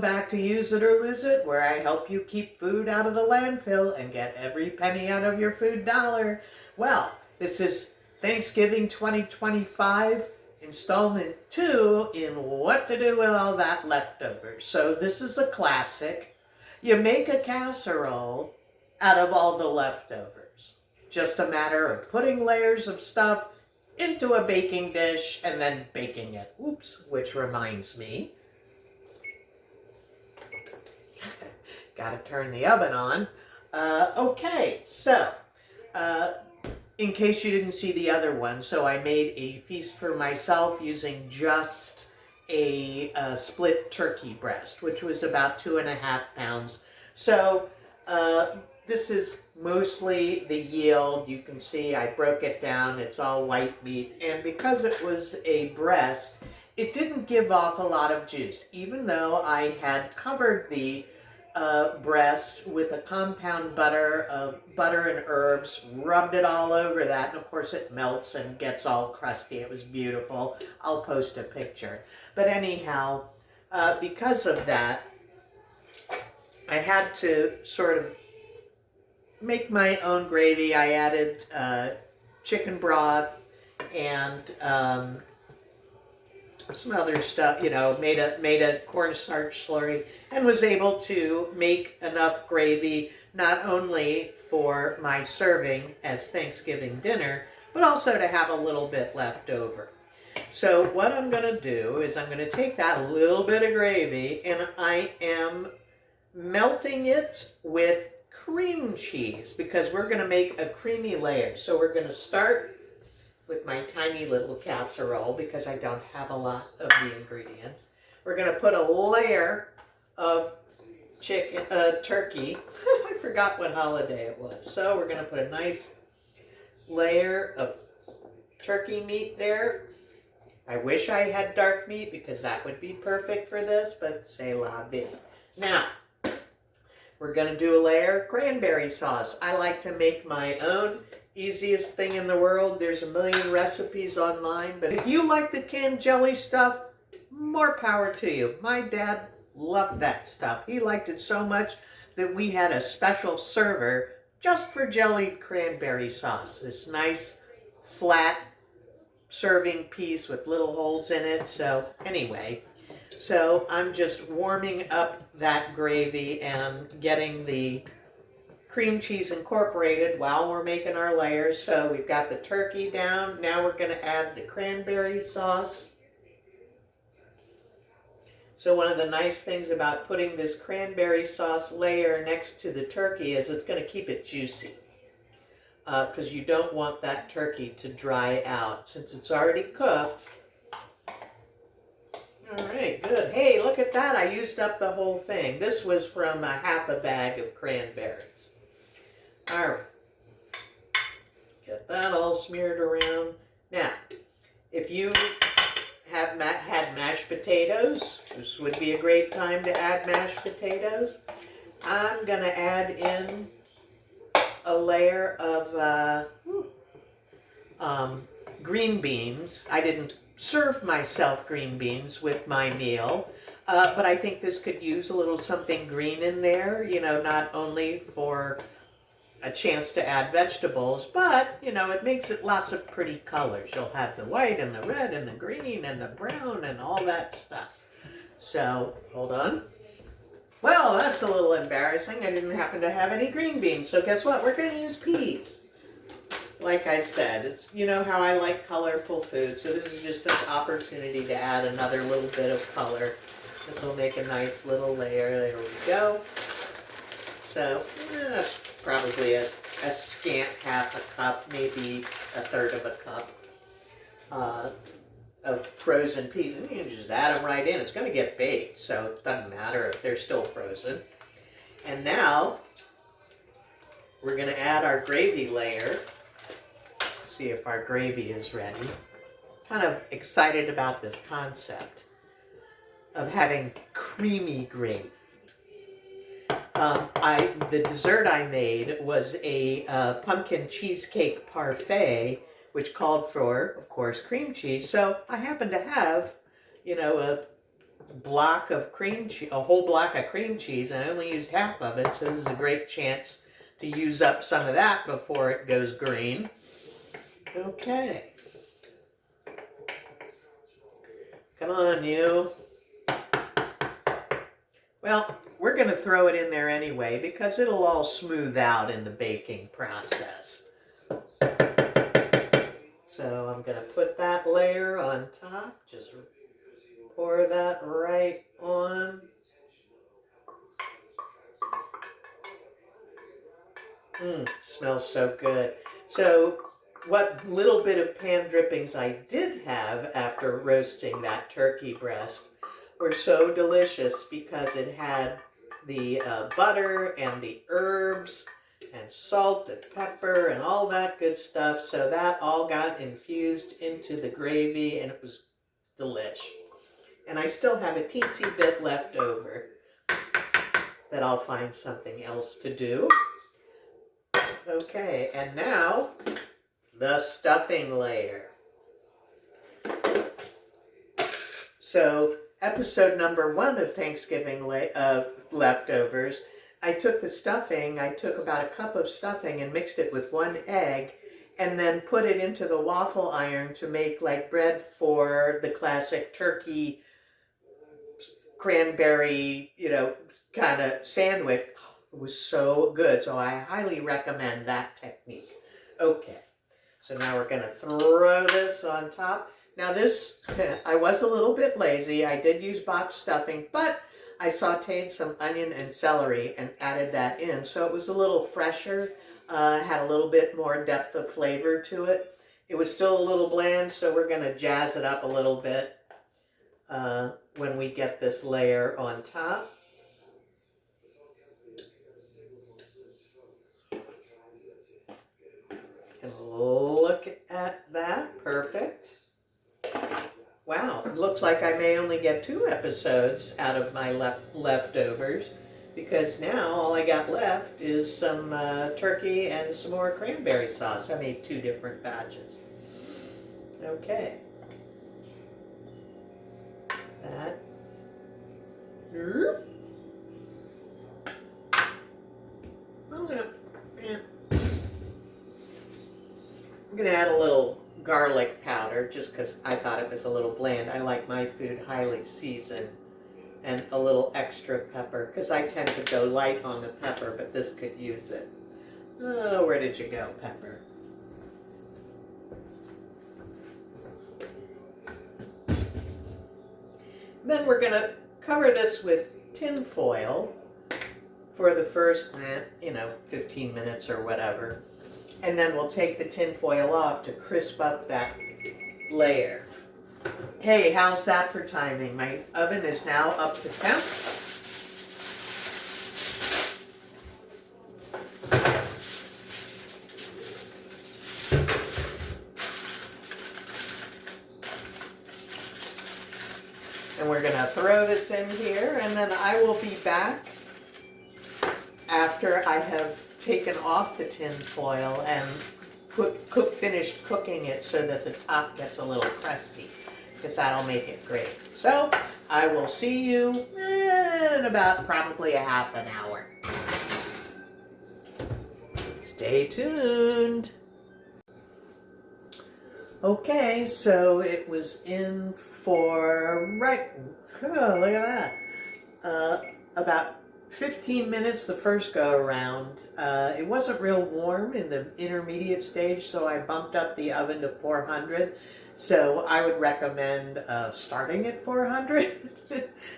back to Use It or Lose It, where I help you keep food out of the landfill and get every penny out of your food dollar. Well, this is Thanksgiving 2025, installment 2 in what to do with all that leftovers. So this is a classic. You make a casserole out of all the leftovers. Just a matter of putting layers of stuff into a baking dish and then baking it. Oops, which reminds me, gotta turn the oven on. Okay, so in case you didn't see the other one, so I made a feast for myself using just a split turkey breast, which was about 2.5 pounds. So this is mostly the yield. You can see I broke it down. It's all white meat. And because it was a breast, it didn't give off a lot of juice, even though I had covered the breast with a compound butter and herbs, rubbed it all over that, and of course it melts and gets all crusty. It was beautiful. I'll post a picture. But anyhow, because of that, I had to sort of make my own gravy. I added chicken broth and some other stuff, you know, made a cornstarch slurry, and was able to make enough gravy not only for my serving as Thanksgiving dinner, but also to have a little bit left over. So what I'm going to do is I'm going to take that little bit of gravy and I am melting it with cream cheese because we're going to make a creamy layer. So we're going to start with my tiny little casserole because I don't have a lot of the ingredients. We're going to put a layer of turkey. I forgot what holiday it was. So we're going to put a nice layer of turkey meat there. I wish I had dark meat because that would be perfect for this, but c'est la vie. Now, we're going to do a layer of cranberry sauce. I like to make my own. Easiest thing in the world. There's a million recipes online, but if you like the canned jelly stuff, more power to you. My dad loved that stuff. He liked it so much that we had a special server just for jellied cranberry sauce. This nice flat serving piece with little holes in it. So anyway, so I'm just warming up that gravy and getting the cream cheese incorporated while we're making our layers. So we've got the turkey down. Now we're going to add the cranberry sauce. So one of the nice things about putting this cranberry sauce layer next to the turkey is it's going to keep it juicy. Because you don't want that turkey to dry out. Since it's already cooked. All right, good. Hey, look at that. I used up the whole thing. This was from half a bag of cranberries. All right, get that all smeared around. Now, if you have had mashed potatoes, this would be a great time to add mashed potatoes. I'm going to add in a layer of green beans. I didn't serve myself green beans with my meal, but I think this could use a little something green in there, you know, not only for a chance to add vegetables, but, you know, it makes it lots of pretty colors. You'll have the white and the red and the green and the brown and all that stuff. So, hold on. Well, that's a little embarrassing. I didn't happen to have any green beans. So guess what? We're going to use peas. Like I said, it's, you know how I like colorful food. So this is just an opportunity to add another little bit of color. This will make a nice little layer. There we go. So, that's probably a scant half a cup, maybe a third of a cup of frozen peas. And you can just add them right in. It's going to get baked, so it doesn't matter if they're still frozen. And now, we're going to add our gravy layer. See if our gravy is ready. Kind of excited about this concept of having creamy gravy. The dessert I made was a pumpkin cheesecake parfait, which called for, of course, cream cheese. So I happened to have, you know, a block of cream cheese, a whole block of cream cheese, and I only used half of it, so this is a great chance to use up some of that before it goes green. Okay. Come on, you. Well, we're going to throw it in there anyway because it'll all smooth out in the baking process. So I'm going to put that layer on top. Just pour that right on. Smells so good. So what little bit of pan drippings I did have after roasting that turkey breast were so delicious because it had the butter and the herbs and salt and pepper and all that good stuff. So that all got infused into the gravy and it was delish. And I still have a teensy bit left over that I'll find something else to do. Okay, and now the stuffing layer. So episode number 1 of Thanksgiving leftovers, I took the stuffing, I took about a cup of stuffing and mixed it with 1 egg and then put it into the waffle iron to make like bread for the classic turkey cranberry, kind of sandwich. It was so good, so I highly recommend that technique. Okay, so now we're going to throw this on top. Now this, I was a little bit lazy. I did use box stuffing, but I sauteed some onion and celery and added that in, so it was a little fresher, had a little bit more depth of flavor to it. It was still a little bland, so we're going to jazz it up a little bit when we get this layer on top. And look at that, perfect. Wow, it looks like I may only get 2 episodes out of my leftovers because now all I got left is some turkey and some more cranberry sauce. I made 2 different batches. Okay. That. I'm going to add a little garlic powder just because I thought it was a little bland. I like my food highly seasoned, and a little extra pepper because I tend to go light on the pepper, but this could use it. Oh, where did you go, pepper? Then we're going to cover this with tin foil for the first, 15 minutes or whatever. And then we'll take the tin foil off to crisp up that layer. Hey, how's that for timing? My oven is now up to temp. And we're going to throw this in here, and then I will be back after I have taken off the tin foil and finished cooking it so that the top gets a little crusty, because that'll make it great. So I will see you in about probably a half an hour. Stay tuned. Okay, so it was in for look at that. About 15 minutes the first go around. It wasn't real warm in the intermediate stage, so I bumped up the oven to 400. So I would recommend starting at 400.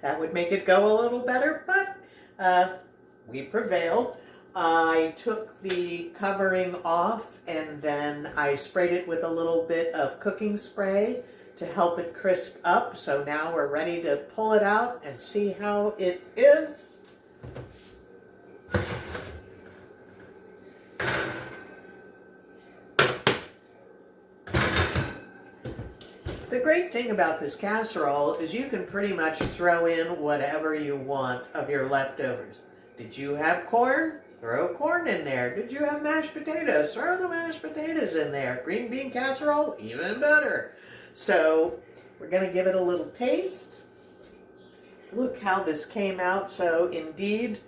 That would make it go a little better, but we prevailed. I took the covering off and then I sprayed it with a little bit of cooking spray to help it crisp up. So now we're ready to pull it out and see how it is. The great thing about this casserole is you can pretty much throw in whatever you want of your leftovers. Did you have corn? Throw corn in there. Did you have mashed potatoes? Throw the mashed potatoes in there. Green bean casserole? Even better. So we're going to give it a little taste. Look how this came out. So indeed,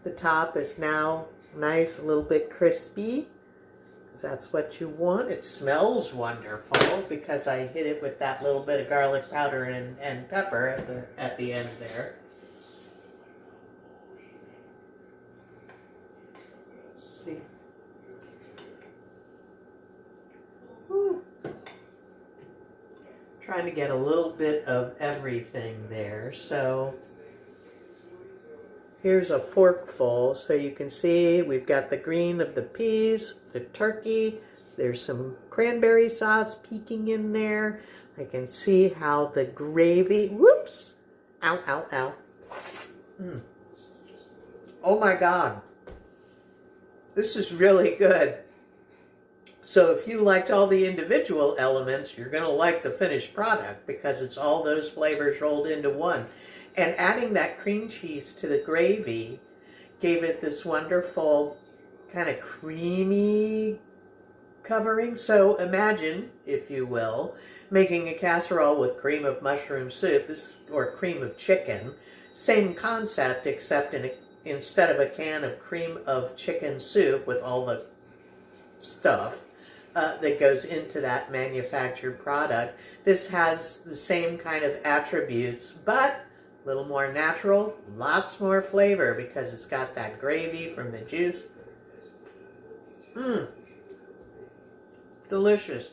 the top is now nice, a little bit crispy. That's what you want. It smells wonderful because I hit it with that little bit of garlic powder and pepper at the end there. See. Whew. Trying to get a little bit of everything there. So here's a forkful, so you can see we've got the green of the peas, the turkey, there's some cranberry sauce peeking in there. I can see how the gravy, whoops, ow, ow, ow. Oh my God, this is really good. So if you liked all the individual elements, you're gonna like the finished product because it's all those flavors rolled into one. And adding that cream cheese to the gravy gave it this wonderful kind of creamy covering. So imagine, if you will, making a casserole with cream of mushroom soup, or cream of chicken. Same concept, except instead of a can of cream of chicken soup with all the stuff that goes into that manufactured product, this has the same kind of attributes, but a little more natural, lots more flavor because it's got that gravy from the juice. Delicious.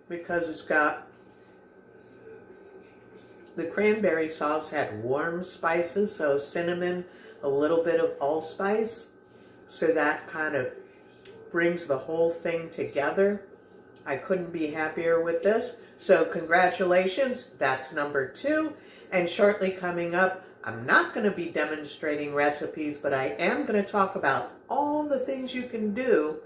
Because it's got, the cranberry sauce had warm spices, so cinnamon, a little bit of allspice, so that kind of brings the whole thing together. I couldn't be happier with this. So congratulations, that's number 2. And shortly coming up, I'm not going to be demonstrating recipes, but I am going to talk about all the things you can do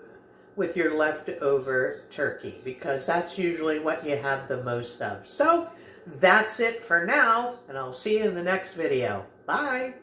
with your leftover turkey, because that's usually what you have the most of. So that's it for now, and I'll see you in the next video. Bye!